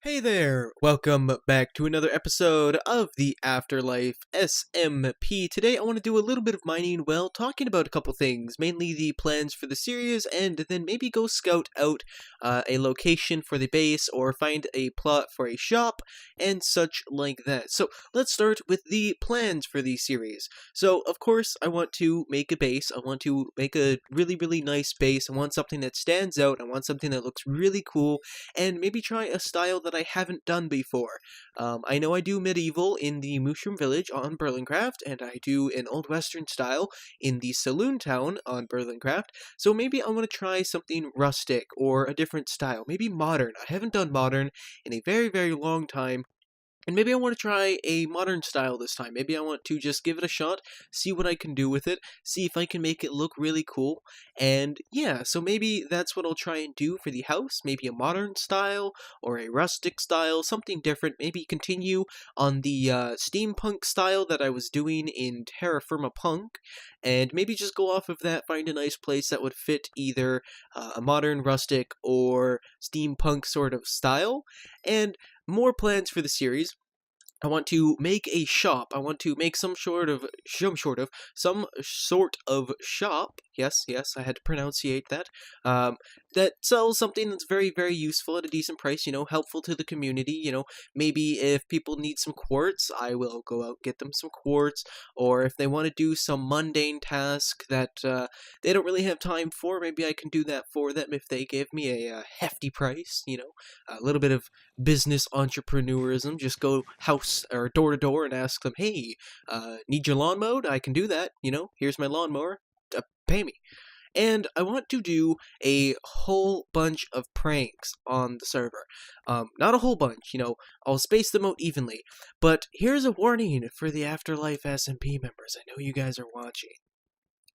Hey there! Welcome back to another episode of the AfterLife SMP. Today I want to do a little bit of mining, well, talking about a couple things, mainly the plans for the series, and then maybe go scout out a location for the base, or find a plot for a shop, and such like that. So, let's start with the plans for the series. So, of course, I want to make a base. I want to make a really nice base. I want something that stands out. I want something that looks really cool, and maybe try a style that I haven't done before. I know I do medieval in the Mushroom Village on Berlincraft, and I do an Old Western style in the Saloon Town on Berlincraft, so maybe I want to try something rustic or a different style, maybe modern. I haven't done modern in a very long time, and maybe I want to try a modern style this time. Maybe I want to just give it a shot, see what I can do with it, see if I can make it look really cool. And yeah, so maybe that's what I'll try and do for the house. Maybe a modern style or a rustic style, something different. Maybe continue on the steampunk style that I was doing in Terra Firma Punk, and maybe just go off of that, find a nice place that would fit either a modern, rustic, or steampunk sort of style. And more plans for the series. I want to make a shop. I want to make some sort of shop. Yes, I had to pronunciate that. That sells something that's very useful at a decent price. Helpful to the community. Maybe if people need some quartz, I will go out get them some quartz. Or if they want to do some mundane task that they don't really have time for, maybe I can do that for them if they give me a hefty price. A little bit of business entrepreneurism. Just go house or door to door and ask them, hey, need your lawn mowed? I can do that. Here's my lawnmower. Pay me. And I want to do a whole bunch of pranks on the server. Not a whole bunch, I'll space them out evenly. But here's a warning for the AfterLife SMP members. I know you guys are watching.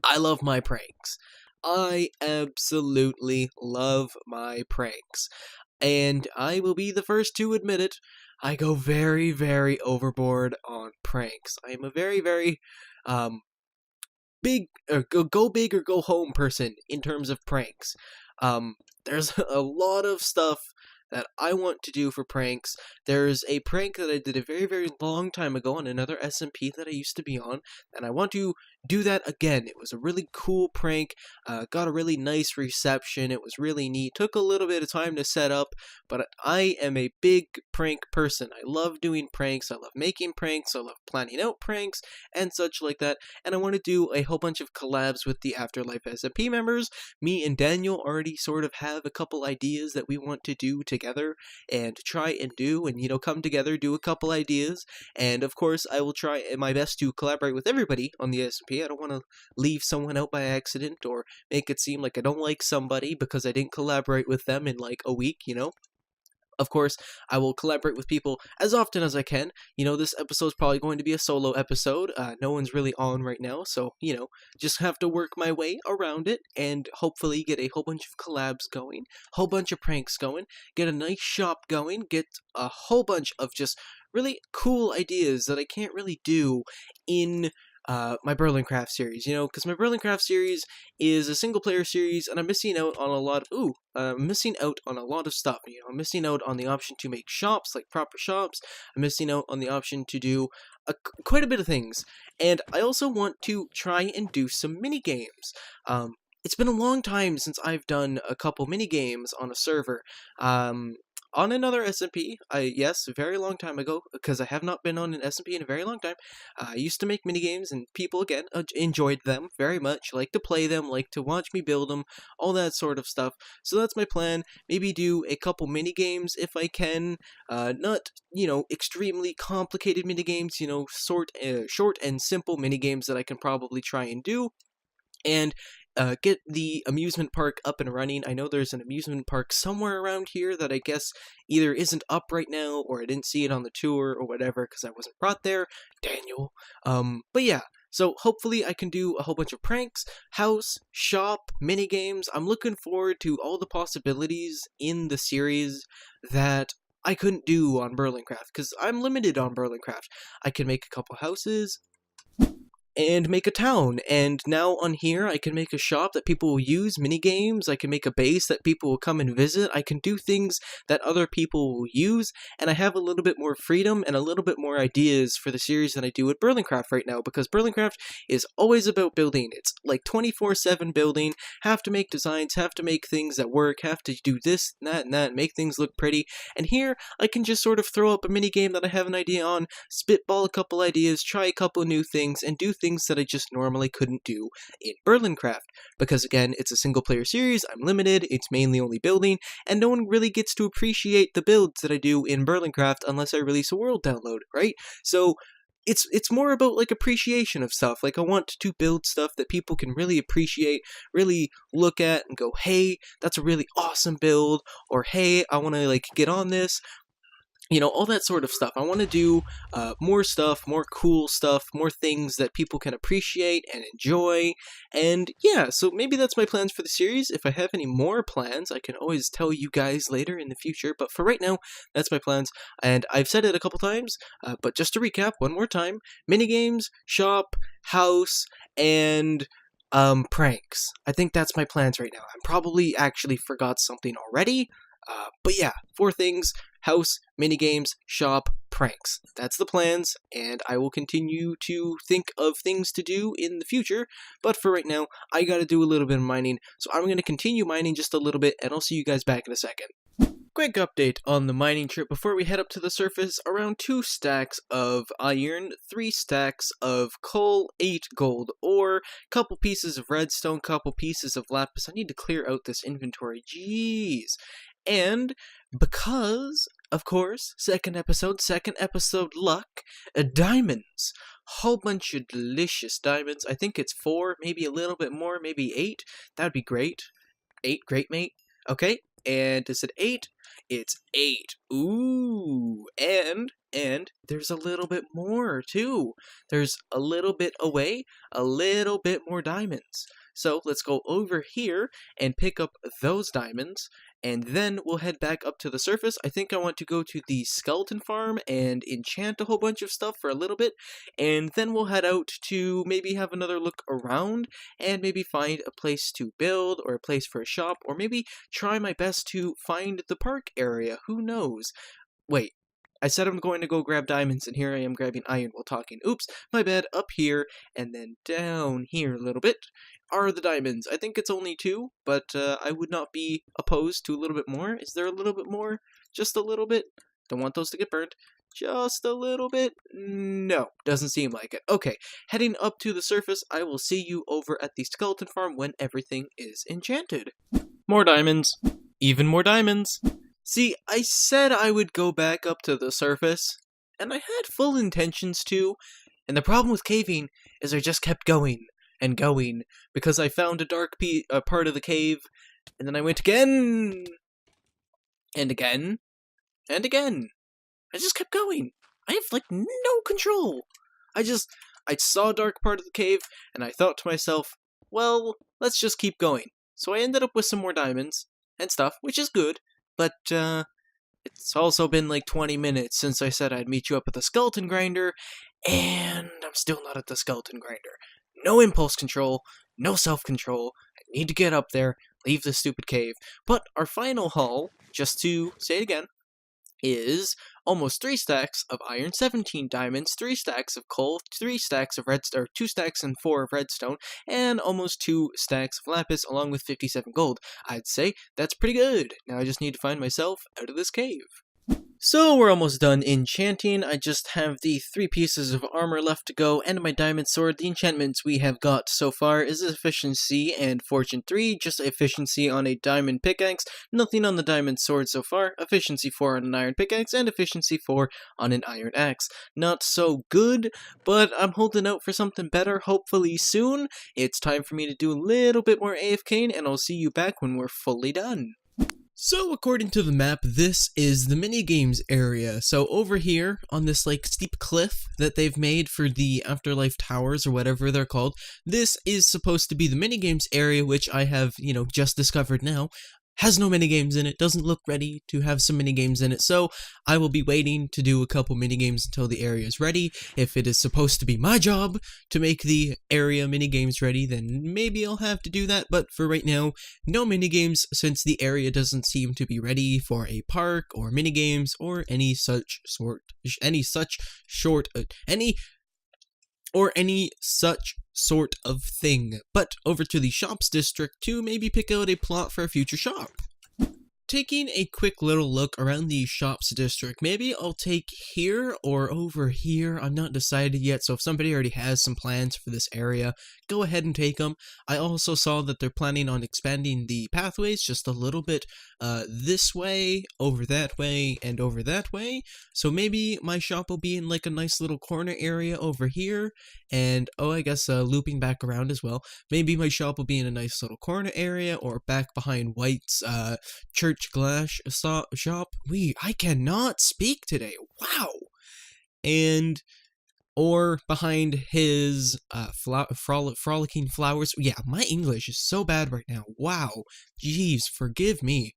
I love my pranks. I absolutely love my pranks. And I will be the first to admit it. I go very overboard on pranks. I am a very big, or go big or go home person in terms of pranks. There's a lot of stuff that I want to do for pranks. There's a prank that I did a very long time ago on another SMP that I used to be on, and I want to do that again. It was a really cool prank, got a really nice reception, it was really neat, took a little bit of time to set up, but I am a big prank person. I love doing pranks, I love making pranks, I love planning out pranks, and such like that, and I want to do a whole bunch of collabs with the AfterLife SMP members. Me and Daniel already sort of have a couple ideas that we want to do together, and try and do, and come together, do a couple ideas, and of course I will try my best to collaborate with everybody on the SMP. I don't want to leave someone out by accident, or make it seem like I don't like somebody because I didn't collaborate with them in like a week, Of course, I will collaborate with people as often as I can. This episode's probably going to be a solo episode. No one's really on right now, so, just have to work my way around it, and hopefully get a whole bunch of collabs going, whole bunch of pranks going, get a nice shop going, get a whole bunch of just really cool ideas that I can't really do in my Berlincraft series, because my Berlincraft series is a single-player series, and I'm missing out on a lot of stuff, I'm missing out on the option to make shops, like proper shops. I'm missing out on the option to do quite a bit of things, and I also want to try and do some mini-games. It's been a long time since I've done a couple mini-games on a server, on another SMP, yes, a very long time ago, because I have not been on an SMP in a very long time. I used to make minigames, and people, again, enjoyed them very much, like to play them, like to watch me build them, all that sort of stuff. So that's my plan. Maybe do a couple minigames if I can. Not, extremely complicated minigames, short and simple minigames that I can probably try and do. And get the amusement park up and running. I know there's an amusement park somewhere around here that I guess either isn't up right now, or I didn't see it on the tour, or whatever, because I wasn't brought there. Daniel. But yeah, so hopefully I can do a whole bunch of pranks, house, shop, minigames. I'm looking forward to all the possibilities in the series that I couldn't do on Berlincraft, because I'm limited on Berlincraft. I can make a couple houses, and make a town. And now on here, I can make a shop that people will use, mini games. I can make a base that people will come and visit. I can do things that other people will use, and I have a little bit more freedom and a little bit more ideas for the series than I do with Berlincraft right now, because Berlincraft is always about building. It's like 24/7 building, have to make designs, have to make things that work, have to do this and that, make things look pretty. And here, I can just sort of throw up a mini game that I have an idea on, spitball a couple ideas, try a couple new things, and do things that I just normally couldn't do in Berlincraft. Because again, it's a single player series, I'm limited, it's mainly only building, and no one really gets to appreciate the builds that I do in Berlincraft unless I release a world download, right? So it's more about like appreciation of stuff. Like I want to build stuff that people can really appreciate, really look at and go, hey, that's a really awesome build, or hey, I want to like get on this. You know, all that sort of stuff. I want to do more stuff, more cool stuff, more things that people can appreciate and enjoy. And yeah, so maybe that's my plans for the series. If I have any more plans, I can always tell you guys later in the future. But for right now, that's my plans. And I've said it a couple times, but just to recap one more time, minigames, shop, house, and pranks. I think that's my plans right now. I probably actually forgot something already. But yeah, 4 things: house, minigames, shop, pranks. That's the plans, and I will continue to think of things to do in the future, but for right now, I gotta do a little bit of mining, so I'm gonna continue mining just a little bit, and I'll see you guys back in a second. Quick update on the mining trip before we head up to the surface: around 2 stacks of iron, 3 stacks of coal, 8 gold ore, couple pieces of redstone, couple pieces of lapis. I need to clear out this inventory, jeez. And because, of course, second episode luck, diamonds. Whole bunch of delicious diamonds. I think it's 4, maybe a little bit more, maybe 8. That'd be great. 8, great, mate. Okay, and is it 8? It's 8. Ooh, and there's a little bit more, too. There's a little bit away, a little bit more diamonds. So let's go over here and pick up those diamonds, and then we'll head back up to the surface. I think I want to go to the skeleton farm and enchant a whole bunch of stuff for a little bit, and then we'll head out to maybe have another look around, and maybe find a place to build, or a place for a shop, or maybe try my best to find the park area. Who knows? Wait. I said I'm going to go grab diamonds, and here I am grabbing iron while talking. Oops, my bad. Up here, and then down here a little bit are the diamonds. I think it's only 2, but I would not be opposed to a little bit more. Is there a little bit more? Just a little bit? Don't want those to get burnt. Just a little bit? No, doesn't seem like it. Okay, heading up to the surface. I will see you over at the skeleton farm when everything is enchanted. More diamonds. Even more diamonds. See, I said I would go back up to the surface, and I had full intentions to, and the problem with caving is I just kept going and going, because I found a dark part of the cave, and then I went again, and again, and again. I just kept going. I have, like, no control. I saw a dark part of the cave, and I thought to myself, well, let's just keep going. So I ended up with some more diamonds and stuff, which is good. But, it's also been like 20 minutes since I said I'd meet you up at the skeleton grinder, and I'm still not at the skeleton grinder. No impulse control, no self-control. I need to get up there, leave this stupid cave. But our final haul, just to say it again, is almost 3 stacks of iron, 17 diamonds, 3 stacks of coal, 3 stacks of redstone, or 2 stacks and 4 of redstone, and almost 2 stacks of lapis, along with 57 gold. I'd say that's pretty good. Now I just need to find myself out of this cave. So we're almost done enchanting. I just have the 3 pieces of armor left to go, and my diamond sword. The enchantments we have got so far is efficiency and fortune 3, just efficiency on a diamond pickaxe, nothing on the diamond sword so far, efficiency 4 on an iron pickaxe, and efficiency 4 on an iron axe. Not so good, but I'm holding out for something better, hopefully soon. It's time for me to do a little bit more AFKing, and I'll see you back when we're fully done. So according to the map, this is the minigames area. So over here on this like steep cliff that they've made for the AfterLife towers or whatever they're called, this is supposed to be the minigames area, which I have, just discovered now. has no minigames in it, doesn't look ready to have some minigames in it, so I will be waiting to do a couple minigames until the area is ready. If it is supposed to be my job to make the area minigames ready, then maybe I'll have to do that, but for right now, no minigames since the area doesn't seem to be ready for a park or minigames or any such sort of thing. But over to the shops district to maybe pick out a plot for a future shop. Taking a quick little look around the shops district, maybe I'll take here or over here. I'm not decided yet, so if somebody already has some plans for this area, go ahead and take them. I also saw that they're planning on expanding the pathways just a little bit this way, over that way, and over that way. So maybe my shop will be in like a nice little corner area over here, and I guess looping back around as well. Maybe my shop will be in a nice little corner area or back behind White's church glass shop. I cannot speak today. Wow. And or behind his frolicking flowers. Yeah, my English is so bad right now. Wow. Jeez, forgive me.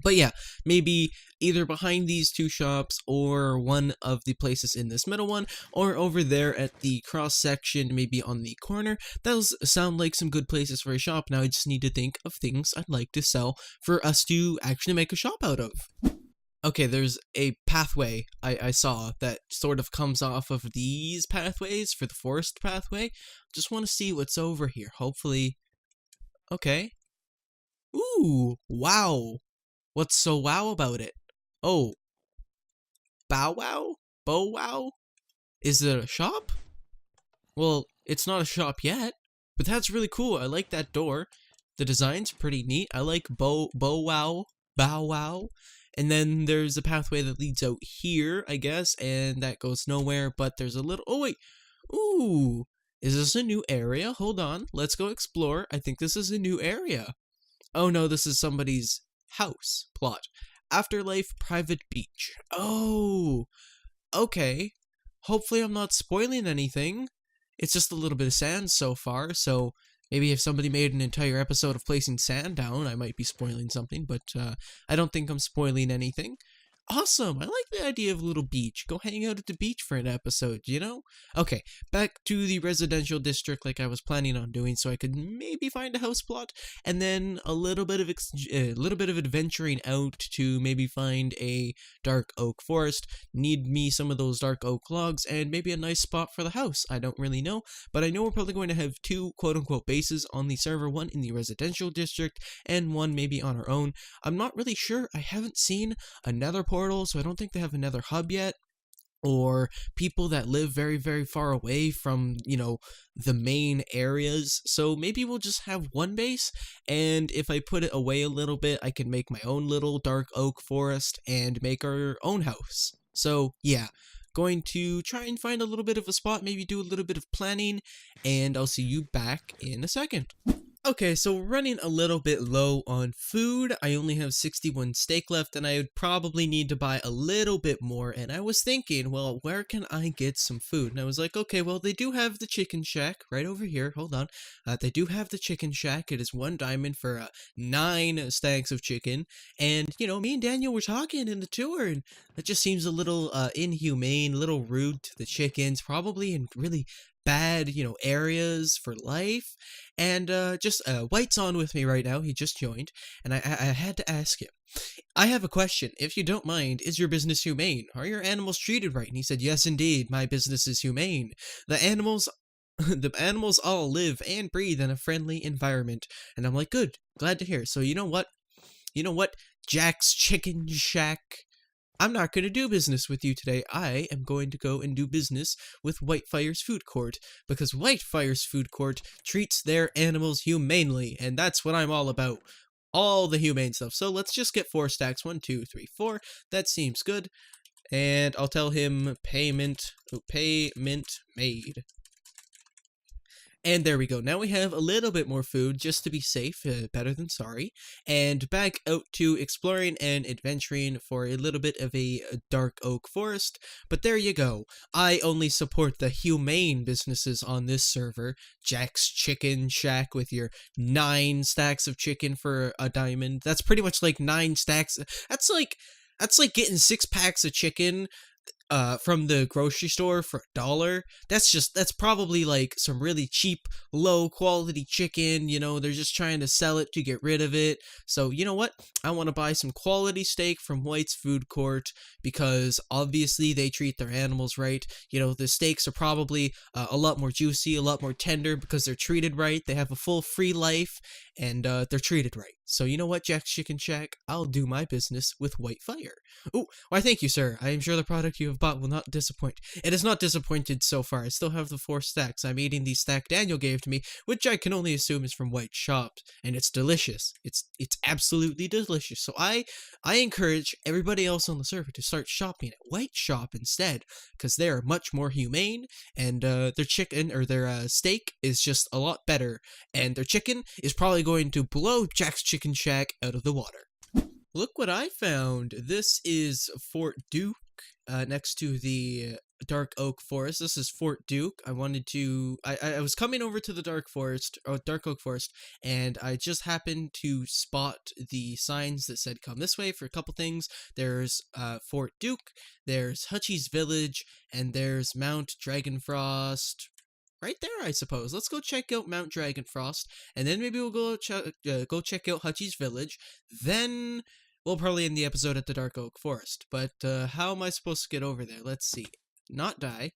But yeah, maybe either behind these two shops or one of the places in this middle one or over there at the cross section, maybe on the corner. Those sound like some good places for a shop. Now I just need to think of things I'd like to sell for us to actually make a shop out of. Okay, there's a pathway I saw that sort of comes off of these pathways for the forest pathway. Just want to see what's over here. Hopefully. Okay. Ooh, wow. What's so wow about it? Oh, bow wow? Bow wow? Is it a shop? Well, it's not a shop yet, but that's really cool. I like that door. The design's pretty neat. I like bow wow, bow wow. And then there's a pathway that leads out here, I guess, and that goes nowhere, but there's a little... Oh, wait. Ooh, is this a new area? Hold on. Let's go explore. I think this is a new area. Oh, no, this is somebody's house plot. AfterLife private beach. Oh, okay. Hopefully I'm not spoiling anything. It's just a little bit of sand so far, so maybe if somebody made an entire episode of placing sand down, I might be spoiling something, but I don't think I'm spoiling anything. Awesome! I like the idea of a little beach. Go hang out at the beach for an episode, you know? Okay, back to the residential district like I was planning on doing, so I could maybe find a house plot, and then a little bit of adventuring out to maybe find a dark oak forest. Need me some of those dark oak logs, and maybe a nice spot for the house. I don't really know, but I know we're probably going to have two quote-unquote bases on the server, one in the residential district, and one maybe on our own. I'm not really sure. I haven't seen another portal, so I don't think they have another hub yet, or people that live very, very far away from, the main areas. So maybe we'll just have one base, and if I put it away a little bit, I can make my own little dark oak forest and make our own house. So yeah, going to try and find a little bit of a spot, maybe do a little bit of planning, and I'll see you back in a second. Okay, so we're running a little bit low on food. I only have 61 steak left, and I would probably need to buy a little bit more. And I was thinking, well, where can I get some food? And I was like, okay, well, they do have the chicken shack right over here. Hold on. They do have the chicken shack. It is 1 diamond for 9 stacks of chicken. And, me and Daniel were talking in the tour, and that just seems a little inhumane, a little rude to the chickens, probably in really bad, areas for life. And just White's on with me right now. He just joined, and I had to ask him. I have a question. If you don't mind, is your business humane? Are your animals treated right? And he said, yes, indeed, my business is humane. The animals all live and breathe in a friendly environment. And I'm like, good, glad to hear. So you know what, Jack's Chicken Shack? I'm not going to do business with you today. I am going to go and do business with Whitefire's Food Court, because Whitefire's Food Court treats their animals humanely, and that's what I'm all about. All the humane stuff. So let's just get 4 stacks. 1, 2, 3, 4. That seems good. And I'll tell him payment made. And there we go. Now we have a little bit more food just to be safe, better than sorry. And back out to exploring and adventuring for a little bit of a dark oak forest. But there you go. I only support the humane businesses on this server. Jack's Chicken Shack with your 9 stacks of chicken for a diamond. That's pretty much like 9 stacks. That's like getting 6 packs of chicken from the grocery store for $1. That's probably like some really cheap, low quality chicken. They're just trying to sell it to get rid of it. So you know what? I want to buy some quality steak from White's Food Court because obviously they treat their animals right. The steaks are probably a lot more juicy, a lot more tender because they're treated right. They have a full free life and they're treated right. So you know what, Jack's Chicken Shack? I'll do my business with White Fire. Oh, why thank you, sir. I am sure the product you have bought will not disappoint. It has not disappointed so far. I still have the 4 stacks. I'm eating the stack Daniel gave to me, which I can only assume is from White Shop, and it's delicious. It's absolutely delicious. So I encourage everybody else on the server to start shopping at White Shop instead, because they are much more humane, and their chicken or their steak is just a lot better, and their chicken is probably going to blow Jack's Chicken Shack out of the water. Look what I found. This is Fort Duke, next to the Dark Oak Forest. This is Fort Duke. I was coming over to the Dark Oak Forest, and I just happened to spot the signs that said come this way for a couple things. There's Fort Duke, there's Hutchie's Village, and there's Mount Dragonfrost. Right there, I suppose. Let's go check out Mount Dragonfrost, and then maybe we'll go check out Hutchie's Village. Then we'll probably end the episode at the Dark Oak Forest. But how am I supposed to get over there? Let's see. Not die.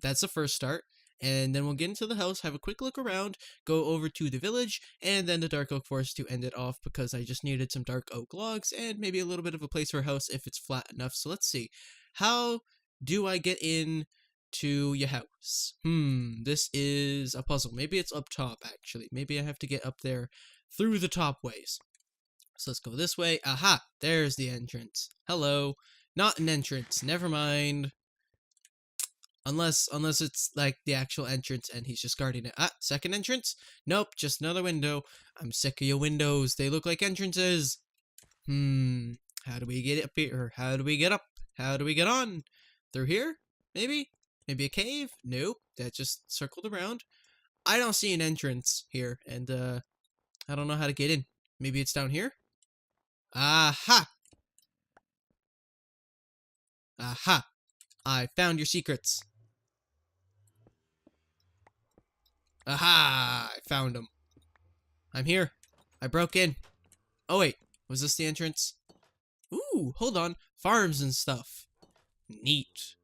That's the first start. And then we'll get into the house, have a quick look around, go over to the village, and then the Dark Oak Forest to end it off because I just needed some dark oak logs and maybe a little bit of a place for a house if it's flat enough. So let's see. How do I get in to your house? This is a puzzle. Maybe it's up top, actually. Maybe I have to get up there through the top ways. So let's go this way. Aha! There's the entrance. Hello. Not an entrance. Never mind. Unless it's like the actual entrance and he's just guarding it. Second entrance? Nope, just another window. I'm sick of your windows. They look like entrances. How do we get up here? How do we get up? How do we get on? Through here? Maybe? Maybe a cave? Nope, that just circled around. I don't see an entrance here, and I don't know how to get in. Maybe it's down here? Aha! Aha! I found your secrets. Aha! I found them. I'm here. I broke in. Oh wait, was this the entrance? Ooh, hold on. Farms and stuff. Neat.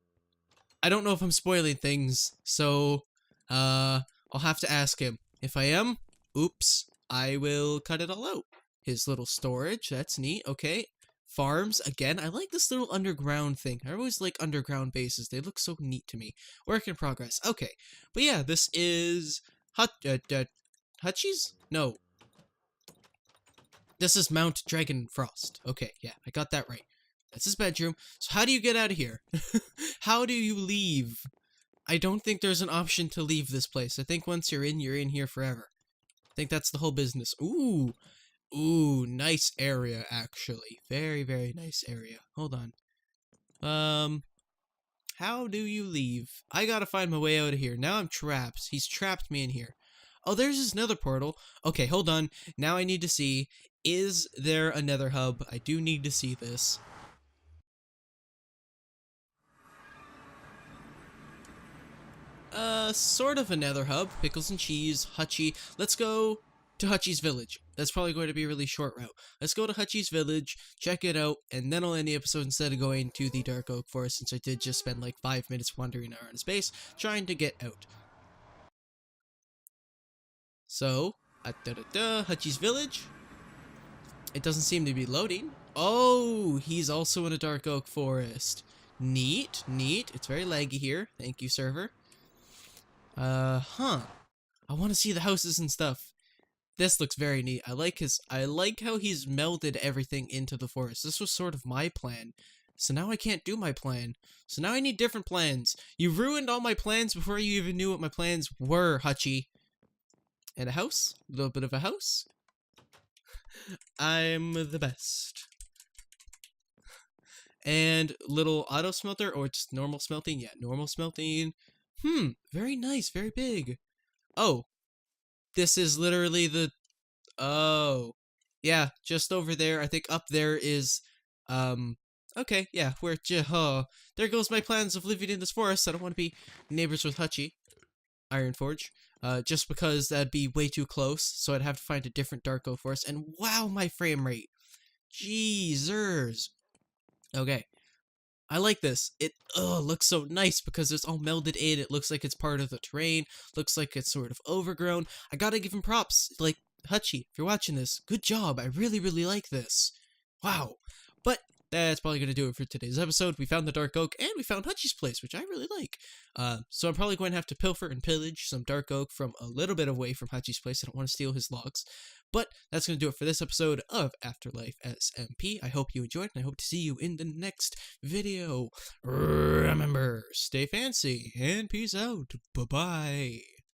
I don't know if I'm spoiling things, so I'll have to ask him. If I am, oops, I will cut it all out. His little storage, that's neat. Okay. Farms, again, I like this little underground thing. I always like underground bases. They look so neat to me. Work in progress. Okay. But yeah, this is Hutchie's? No. This is Mount Dragonfrost. Okay, yeah, I got that right. That's his bedroom. So how do you get out of here? How do you leave? I don't think there's an option to leave this place. I think once you're in here forever. I think that's the whole business. Ooh. Ooh, nice area, actually. Very, very nice area. Hold on. How do you leave? I gotta find my way out of here. Now I'm trapped. He's trapped me in here. Oh, there's this nether portal. Okay, hold on. Now I need to see, is there a nether hub? I do need to see this. Sort of a nether hub. Pickles and cheese, Hutchie. Let's go to Hutchie's Village. That's probably going to be a really short route. Let's go to Hutchie's Village, check it out, and then I'll end the episode instead of going to the Dark Oak Forest, since I did just spend like 5 minutes wandering around space, trying to get out. So, Hutchie's Village. It doesn't seem to be loading. Oh, he's also in a Dark Oak Forest. Neat, neat. It's very laggy here. Thank you, server. I want to see the houses and stuff. This looks very neat. I like how he's melded everything into the forest. This was sort of my plan. So now I can't do my plan. So now I need different plans. You ruined all my plans before you even knew what my plans were, Hutchie. And a house. A little bit of a house. I'm the best. And little auto smelter or just normal smelting. Yeah, normal smelting. Very nice. Very big. Oh, this is literally the... Oh. Yeah, just over there. I think up there is... Okay, yeah, there goes my plans of living in this forest. I don't want to be neighbors with Hutchie. Ironforge. Just because that'd be way too close, so I'd have to find a different dark oak forest. And wow, my frame rate. Jeezers. Okay. I like this. It looks so nice because it's all melded in. It looks like it's part of the terrain. Looks like it's sort of overgrown. I gotta give him props. Like, Hutchie, if you're watching this, good job. I really, really like this. Wow. But that's probably going to do it for today's episode. We found the Dark Oak, and we found Hutchie's place, which I really like. So I'm probably going to have to pilfer and pillage some Dark Oak from a little bit away from Hutchie's place. I don't want to steal his logs. But that's going to do it for this episode of AfterLife SMP. I hope you enjoyed, and I hope to see you in the next video. Remember, stay fancy, and peace out. Bye-bye.